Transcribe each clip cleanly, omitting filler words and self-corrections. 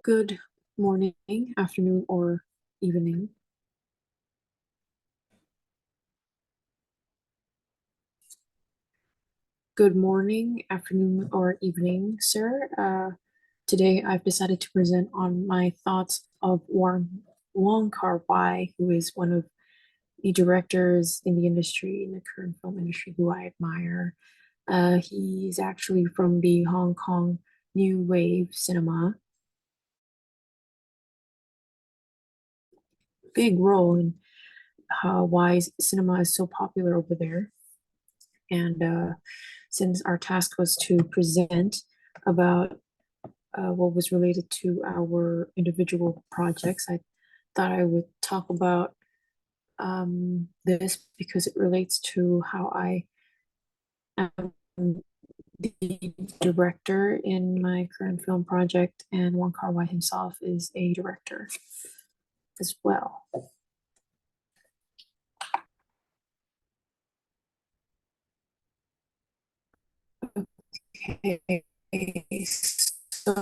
Good morning, afternoon, or evening. Good morning, afternoon, or evening, sir. Today I've decided to present on my thoughts of Wong Kar-wai, who is one of the directors in the industry, in the current film industry, who I admire. He's actually from the Hong Kong New Wave cinema. Big role in why cinema is so popular over there. And since our task was to present about what was related to our individual projects, I thought I would talk about this because it relates to how I am the director in my current film project, and Wong Kar-wai himself is a director as well. Okay, so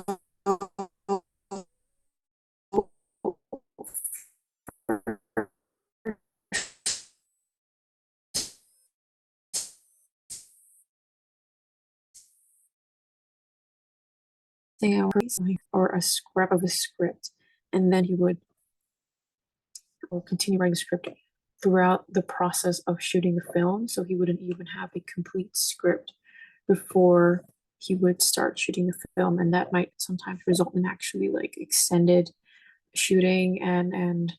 thing I would or a scrap of a script, and then he would continue writing the script throughout the process of shooting the film. So he wouldn't even have a complete script before he would start shooting the film, and that might sometimes result in actually like extended shooting and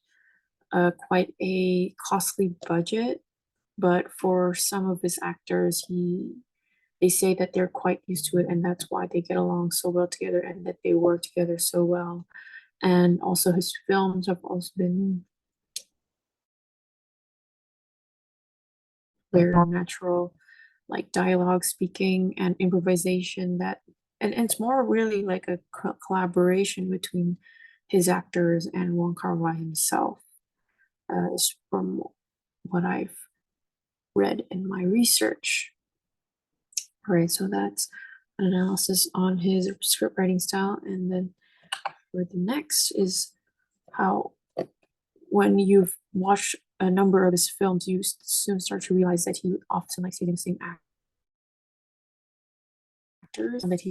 quite a costly budget. But for some of his actors, they say that they're quite used to it, and that's why they get along so well together and that they work together so well. And also, his films have also been very natural, like dialogue speaking and improvisation. And it's more really like a collaboration between his actors and Wong Kar-wai himself, is from what I've read in my research. All right, so that's an analysis on his script writing style. And then for the next is how, when you've watched a number of his films, you soon start to realize that he often likes using the same actors, and that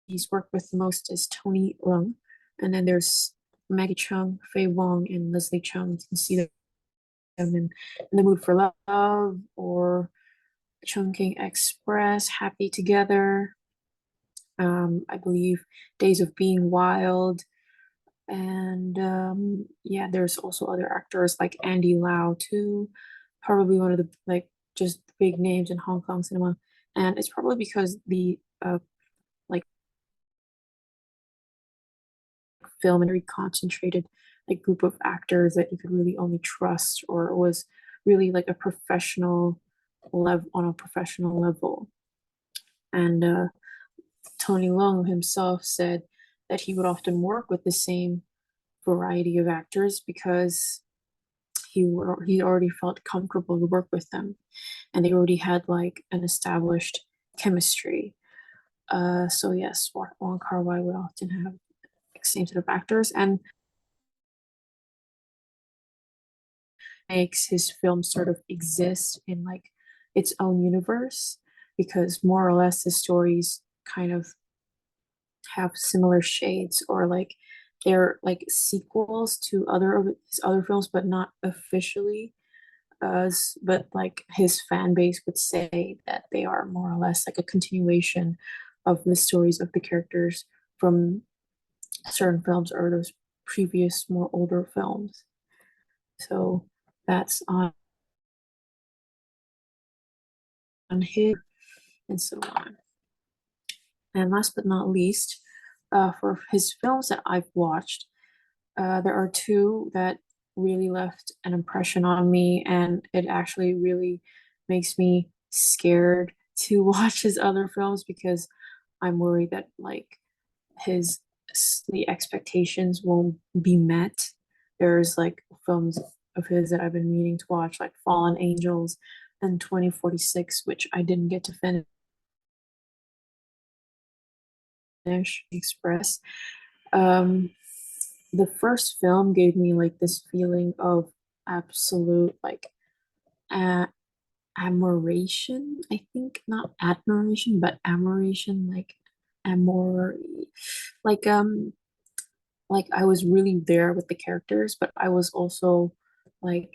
he's worked with the most is Tony Leung. And then there's Maggie Cheung, Faye Wong, and Leslie Cheung. You can see them in The Mood for Love, or Chungking Express, Happy Together, I believe Days of Being Wild. And yeah, there's also other actors like Andy Lau too, probably one of the like just big names in Hong Kong cinema. And it's probably because the like film and very concentrated like group of actors that you could really only trust, or was really like a professional level, on a professional level. And Tony Leung himself said that he would often work with the same variety of actors because he already felt comfortable to work with them, and they already had like an established chemistry. So yes, Wong Kar-wai would often have like, same set of actors, and makes his film sort of exist in like its own universe, because more or less the stories kind of have similar shades, or like they're like sequels to other of his other films, but not officially. But like his fan base would say that they are more or less like a continuation of the stories of the characters from certain films or those previous more older films. So that's on his, and so on. And last but not least, for his films that I've watched, there are two that really left an impression on me, and it actually really makes me scared to watch his other films, because I'm worried that like his the expectations won't be met. There's like films of his that I've been meaning to watch, like Fallen Angels and 2046, which I didn't get to finish. Express. Um, the first film gave me like this feeling of absolute like a admiration. I think not admiration, but admiration, like amor, like um, like I was really there with the characters, but I was also like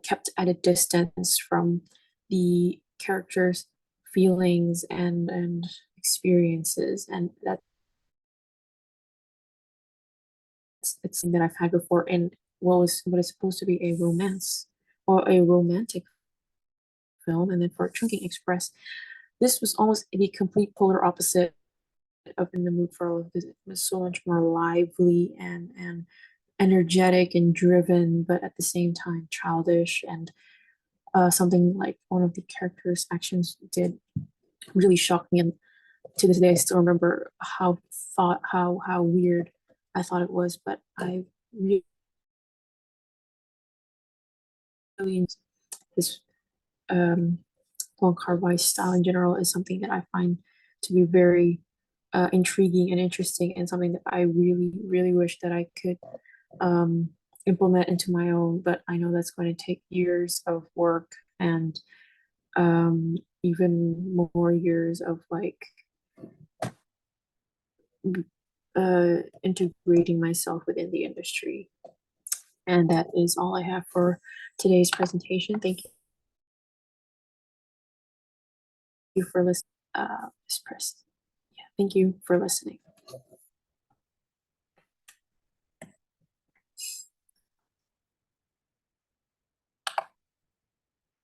kept at a distance from the characters' feelings and experiences, and that's it's something that I've had before in what is supposed to be a romance or a romantic film, and then for Chungking Express, this was almost the complete polar opposite of In the Mood for Love because it was so much more lively and energetic and driven, but at the same time childish and something like one of the characters' actions did really shock me, and to this day I still remember how weird I thought it was, but I really this um Wong Kar-wai's style in general is something that I find to be very intriguing and interesting, and something that I really really wish that I could um, implement into my own. But I know that's going to take years of work and even more years of like integrating myself within the industry. And that is all I have for today's presentation. Thank you for listening. Miss Press. Yeah, thank you for listening.